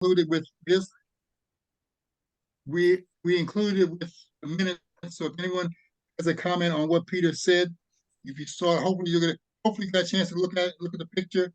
included with this. We included with the minutes. So if anyone has a comment on what Peter said, if you saw it, hopefully you got a chance to look at the picture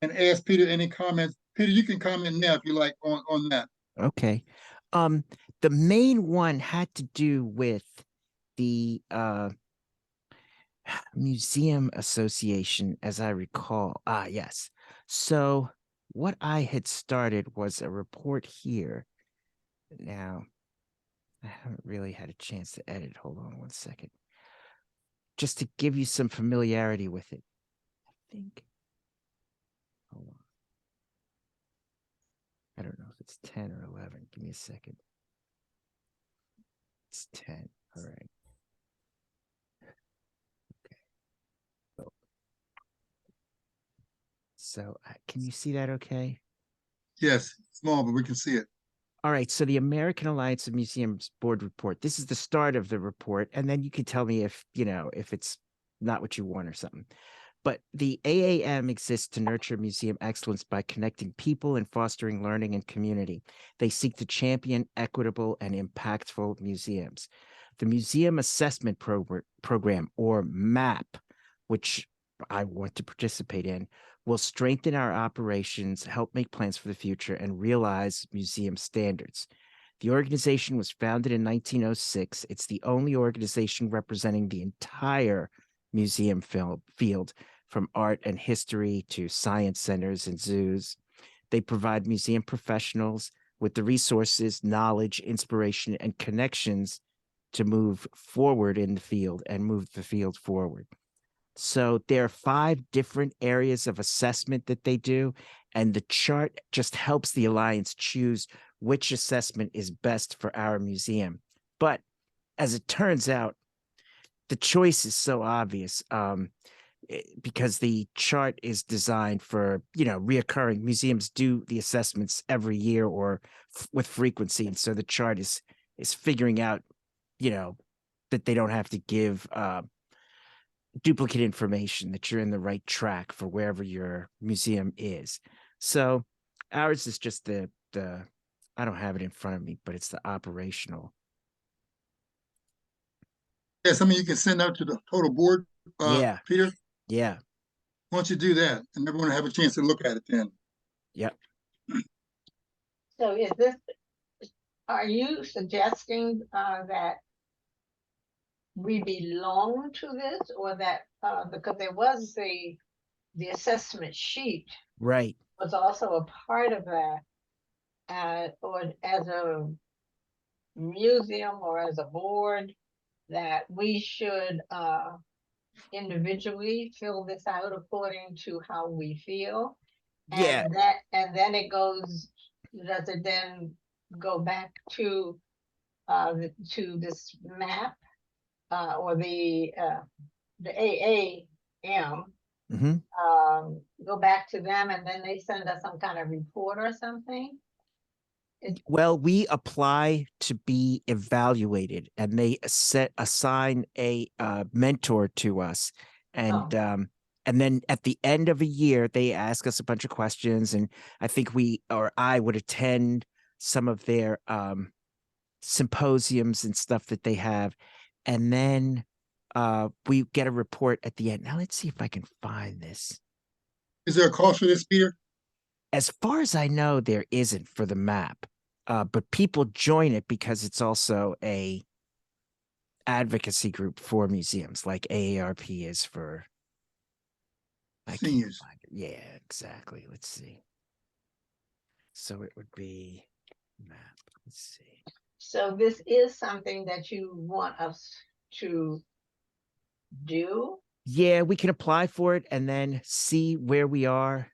and ask Peter any comments. Peter, you can comment now if you like on that. Okay. The main one had to do with the Museum Association, as I recall. Ah, yes. So what I had started was a report here. Now, I haven't really had a chance to edit. Hold on one second. Just to give you some familiarity with it. I think. Hold on. I don't know if it's 10 or 11. Give me a second. It's 10. All right. Okay. So can you see that okay? Yes, small, but we can see it. All right. So the American Alliance of Museums Board report. This is the start of the report. And then you can tell me if, if it's not what you want or something. But the AAM exists to nurture museum excellence by connecting people and fostering learning and community. They seek to champion equitable and impactful museums. The Museum Assessment Program, or MAP, which I want to participate in, will strengthen our operations, help make plans for the future, and realize museum standards. The organization was founded in 1906. It's the only organization representing the entire museum field, from art and history to science centers and zoos. They provide museum professionals with the resources, knowledge, inspiration, and connections to move forward in the field and move the field forward. So there are 5 different areas of assessment that they do, and the chart just helps the Alliance choose which assessment is best for our museum. But as it turns out, the choice is so obvious because the chart is designed for, reoccurring. Museums do the assessments every year or with frequency. And so the chart is figuring out, that they don't have to give duplicate information, that you're in the right track for wherever your museum is. So ours is just the I don't have it in front of me, but it's the operational. Yes, I mean you can send out to the total board, Yeah. Peter. Yeah. Why don't you do that, and everyone will have a chance to look at it then. Yep. So are you suggesting that we belong to this, or that because there was the assessment sheet, right, was also a part of that, or as a museum or as a board, that we should individually fill this out according to how we feel, yeah, and then it goes. Does it then go back to this map or the AAM? mm-hmm. Go back to them, and then they send us some kind of report or something? Well, we apply to be evaluated, and they assign a mentor to us, and then at the end of a year, they ask us a bunch of questions, and I think I would attend some of their symposiums and stuff that they have, and then we get a report at the end. Now let's see if I can find this. Is there a cost for this, Peter? As far as I know, there isn't for the map. But people join it because it's also a advocacy group for museums, like AARP is for seniors. Yeah, exactly. Let's see. So it would be map. Let's see. So this is something that you want us to do? Yeah, we can apply for it and then see where we are.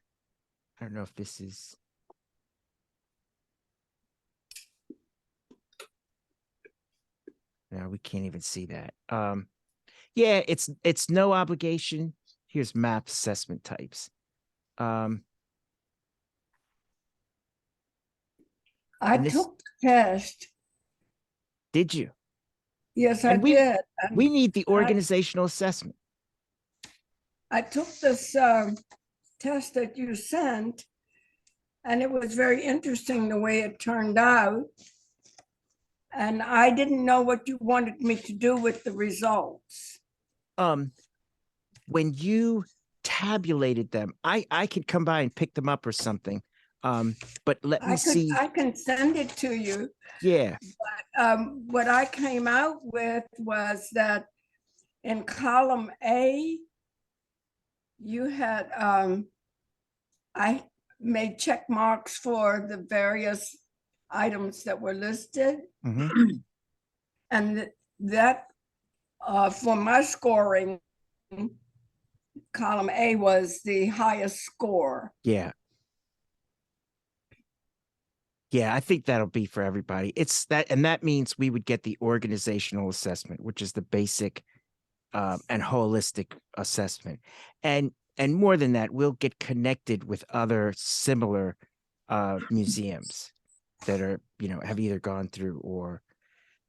I don't know if this is. No, we can't even see that. Yeah, it's no obligation. Here's map assessment types. I took the test. Did you? Yes, I did. And we need the organizational assessment. I took this test that you sent, And it was very interesting the way it turned out. And I didn't know what you wanted me to do with the results. When you tabulated them, I could come by and pick them up or something. But let me see. I can send it to you. Yeah. What I came out with was that in column A, you had, I made check marks for the various items that were listed. Mhm. And that, for my scoring, column A was the highest score. Yeah. Yeah, I think that'll be for everybody. It's that, and that means we would get the organizational assessment, which is the basic and holistic assessment. And more than that, we'll get connected with other similar museums that are, have either gone through or,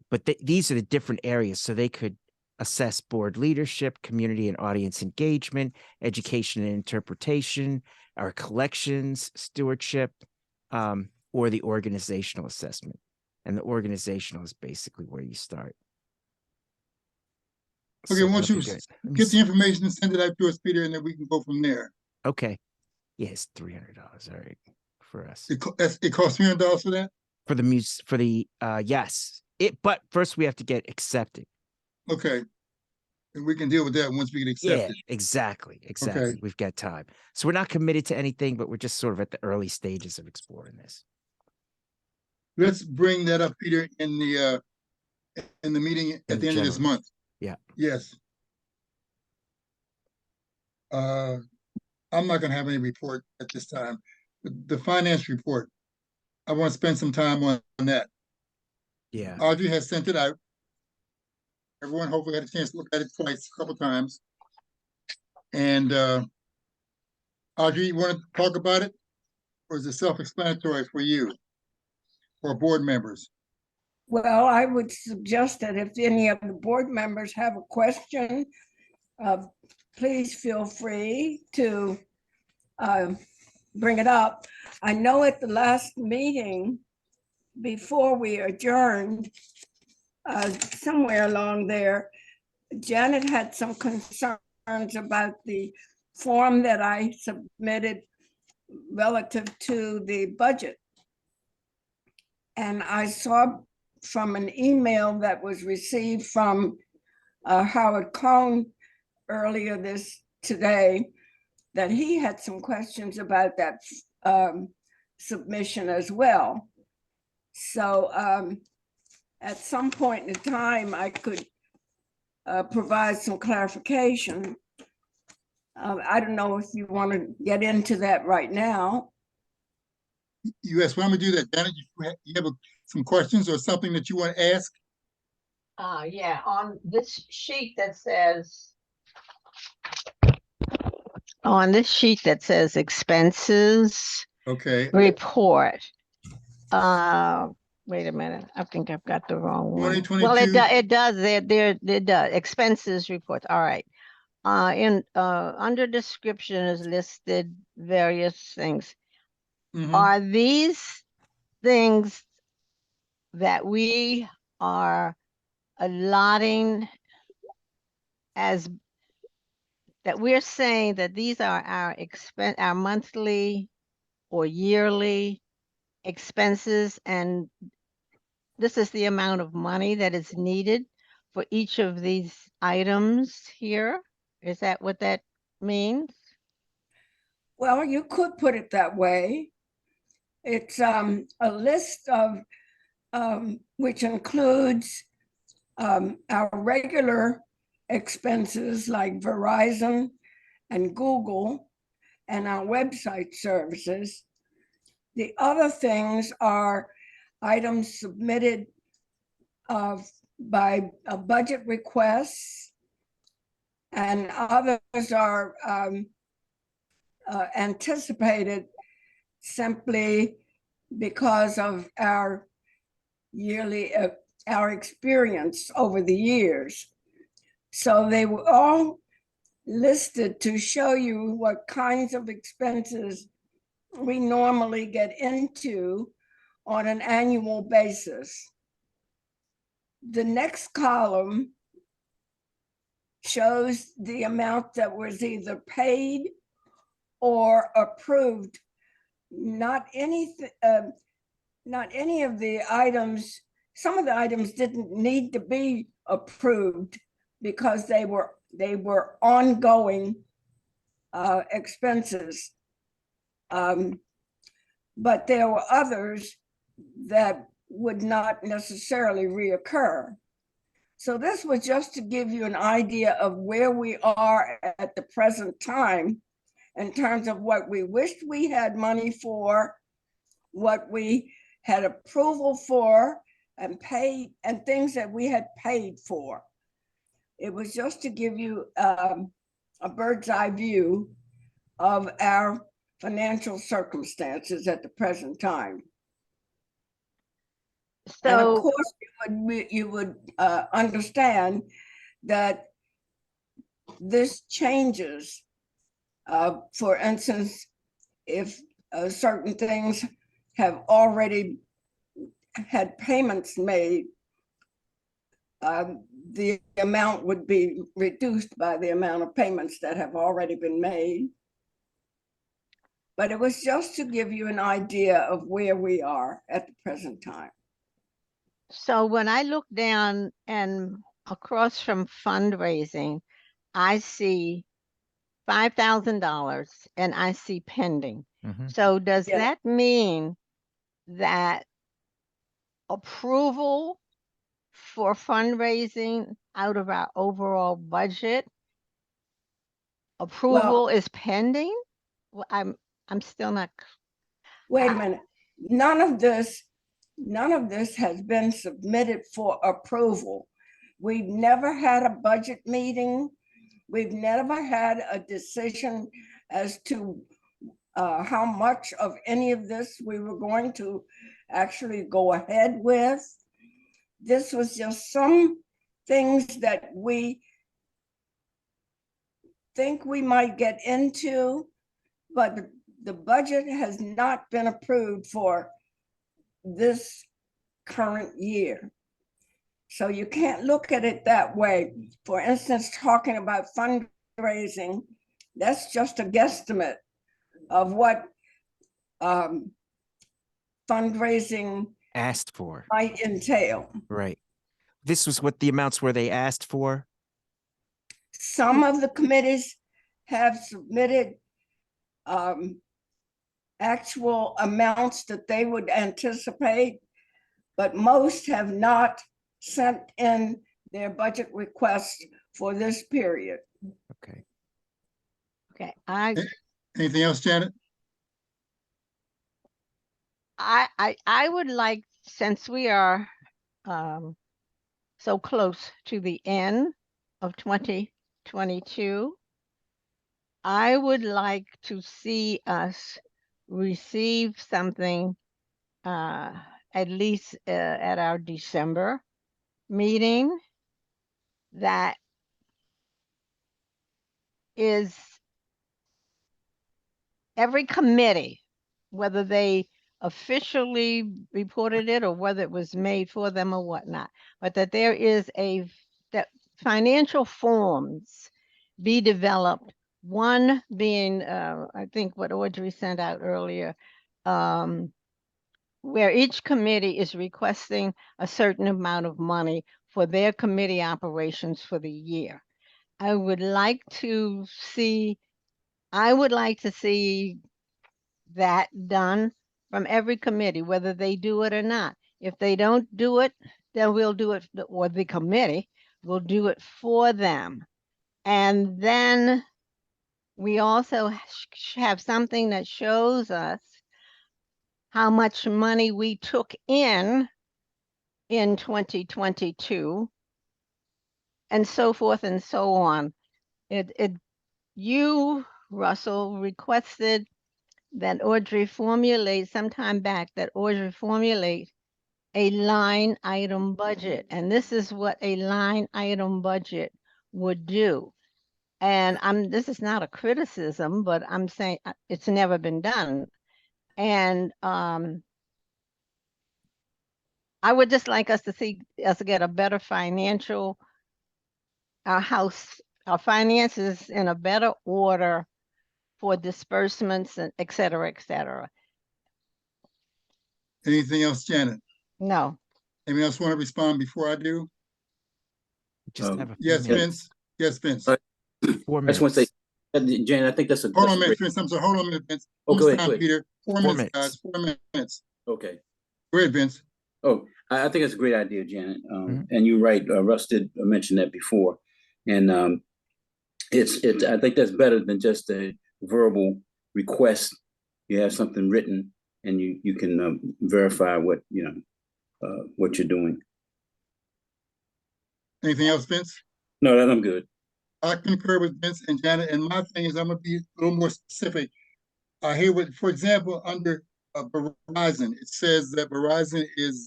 but these are the different areas. So they could assess board leadership, community and audience engagement, education and interpretation, our collections, stewardship, or the organizational assessment. And the organizational is basically where you start. Okay, So once that'll you be good. get the information, send it out to us, Peter, and then we can go from there. Okay. Yeah, it's $300. All right. For us. It costs $300 for that? For the yes. But first we have to get accepted. Okay. And we can deal with that once we get accepted. Yeah, exactly. Okay. We've got time. So we're not committed to anything, but we're just sort of at the early stages of exploring this. Let's bring that up, Peter, in the meeting at the end of this month. Yeah. Yes. I'm not going to have any report at this time. The finance report, I want to spend some time on that. Yeah. Audrey has sent it out. Everyone hopefully had a chance to look at it twice, a couple times. And Audrey, you want to talk about it? Or is it self-explanatory for you or board members? Well, I would suggest that if any of the board members have a question, please feel free to bring it up. I know at the last meeting, before we adjourned, somewhere along there, Janet had some concerns about the form that I submitted relative to the budget. And I saw from an email that was received from Howard Cohn earlier today that he had some questions about that submission as well. So at some point in time, I could provide some clarification. I don't know if you want to get into that right now. Yes, why don't we do that? Janet, you have some questions or something that you want to ask? Yeah, on this sheet that says, expenses Okay. report. Wait a minute, I think I've got the wrong one. 2022. Well, it does, it does, expenses report, all right. Under description is listed various things. Mhm. Are these things that we are allotting as, that we're saying that these are our monthly or yearly expenses, and this is the amount of money that is needed for each of these items here? Is that what that means? Well, you could put it that way. It's a list of which includes our regular expenses like Verizon and Google and our website services. The other things are items submitted by a budget requests, and others are anticipated simply because of our yearly, our experience over the years. So they were all listed to show you what kinds of expenses we normally get into on an annual basis. The next column shows the amount that was either paid or approved. Not any of the items. Some of the items didn't need to be approved because they were ongoing expenses. But there were others that would not necessarily reoccur. So this was just to give you an idea of where we are at the present time in terms of what we wished we had money for, what we had approval for and paid, and things that we had paid for. It was just to give you a bird's eye view of our financial circumstances at the present time. And of So, course, you would understand that this changes. For instance, if certain things have already had payments made, the amount would be reduced by the amount of payments that have already been made. But it was just to give you an idea of where we are at the present time. so when I look down and across from fundraising, I see $5,000 and I see pending. Mhm. So does Yeah. that mean that approval for fundraising out of our overall budget, approval is pending? Well, I'm still not. Wait a minute. None of this has been submitted for approval. We've never had a budget meeting. We've never had a decision as to how much of any of this we were going to actually go ahead with. This was just some things that we think we might get into, but the budget has not been approved for this current year. So you can't look at it that way. For instance, talking about fundraising, that's just a guesstimate of what fundraising Asked for. might entail. Right. This was what the amounts were they asked for. Some of the committees have submitted actual amounts that they would anticipate, but most have not sent in their budget requests for this period. Okay. Okay, Anything else, Janet? I would like, since we are so close to the end of 2022, I would like to see us receive something at least at our December meeting that is every committee, whether they officially reported it or whether it was made for them or whatnot, but that there is that financial forms be developed. One being, I think what Audrey sent out earlier, where each committee is requesting a certain amount of money for their committee operations for the year. I would like to see that done from every committee, whether they do it or not. If they don't do it, then we'll do it, or the committee will do it for them. And then we also have something that shows us how much money we took in 2022, and so forth and so on. You, Russell, requested that Audrey formulate sometime back a line item budget. And this is what a line item budget would do. And this is not a criticism, but I'm saying it's never been done. And I would just like us to see us get a better financial, our finances in a better order for disbursements and et cetera, et cetera. Anything else, Janet? No, Anyone else want to respond before I do? Just have a few Yes, minutes. Vince. Yes, Vince. 4 I just want to say, minutes. Jan, I think that's a. Hold that's on a a minute, great- Vince. I'm sorry. Hold on a minute, Vince. Oh, go Almost ahead, time, go ahead. Peter. 4 4 minutes, guys. 4 minutes. Okay. Go ahead, Vince. Oh, I think that's a great idea, Janet. Mhm. And you're right. Russ did mention that before, and it's. I think that's better than just a verbal request. You have something written, and you can verify what what you're doing. Anything else, Vince? No, that I'm good. I concur with Vince and Janet, and my thing is I'm gonna be a little more specific. I hear what, for example, under Verizon, it says that Verizon is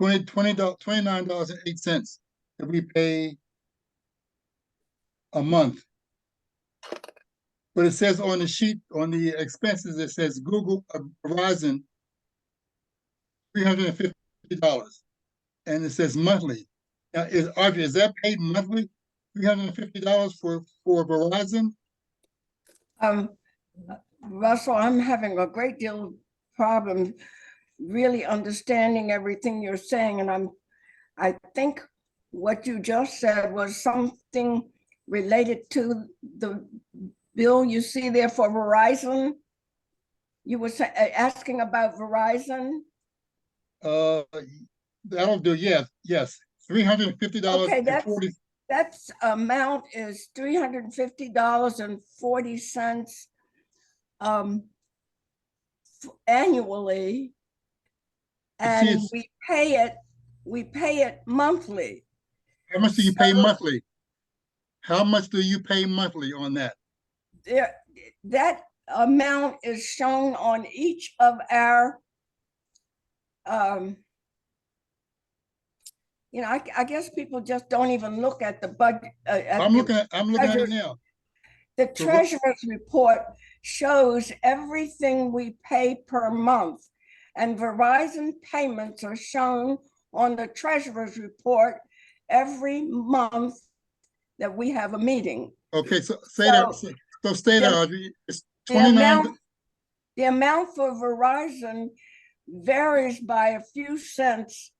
$29.08 that we pay a month. But it says on the sheet, on the expenses, it says Google, Verizon, $350. And it says monthly. Now, Audrey, is that paid monthly? $350 for Verizon? Russell, I'm having a great deal of problem really understanding everything you're saying, and I think what you just said was something related to the bill you see there for Verizon. You were asking about Verizon. That'll do. Yes. $350 Okay, and 40. That's amount is $350.40 annually, and we pay it monthly. How much do you pay monthly? How much do you pay monthly on that? That amount is shown on each of our I guess people just don't even look at the budget. I'm looking at it now. The treasurer's report shows everything we pay per month, and Verizon payments are shown on the treasurer's report every month that we have a meeting. Okay, so stay there, Audrey. It's The amount for Verizon varies by a few cents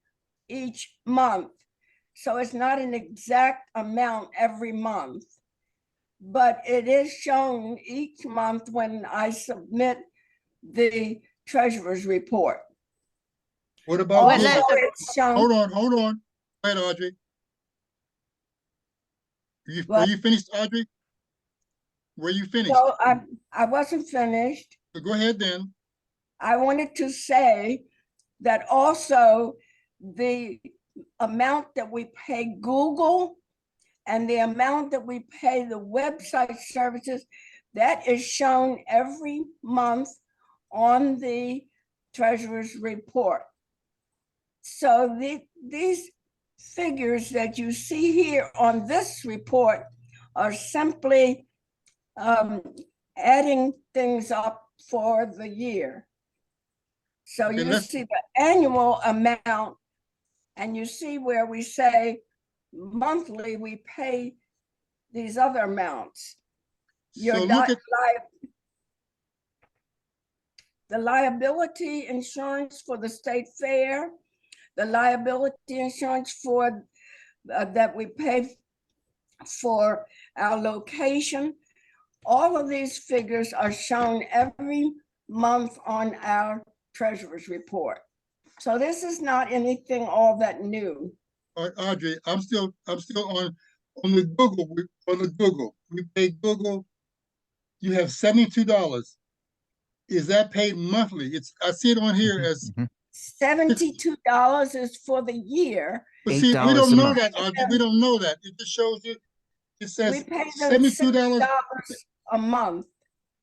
each month. So it's not an exact amount every month, but it is shown each month when I submit the treasurer's report. What about Google? It's shown. Hold on. Go ahead, Audrey. Are you finished, Audrey? Were you finished? So I wasn't finished. So go ahead then. I wanted to say that also the amount that we pay Google and the amount that we pay the website services, that is shown every month on the treasurer's report. So these figures that you see here on this report are simply adding things up for the year. So you see the annual amount, and you see where we say monthly we pay these other amounts. So look at the liability insurance for the state fair, the liability insurance for that we pay for our location. All of these figures are shown every month on our treasurer's report. So this is not anything all that new. Audrey, I'm still on the Google. We pay Google. You have $72. Is that paid monthly? I see it on here as $72 is for the year. But see, we $8 don't a know month. that, Audrey. We don't know that. It just shows you. It says We pay them $72 a month.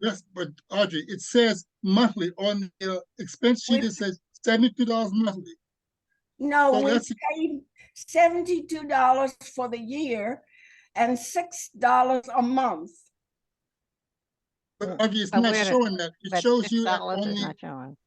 Yes, but Audrey, it says monthly on the expense sheet. It says $72 monthly. No, So we that's- pay $72 for the year and $6 a month. But Augie, it's But not where to- showing that. It But shows you at $6 is only, not showing.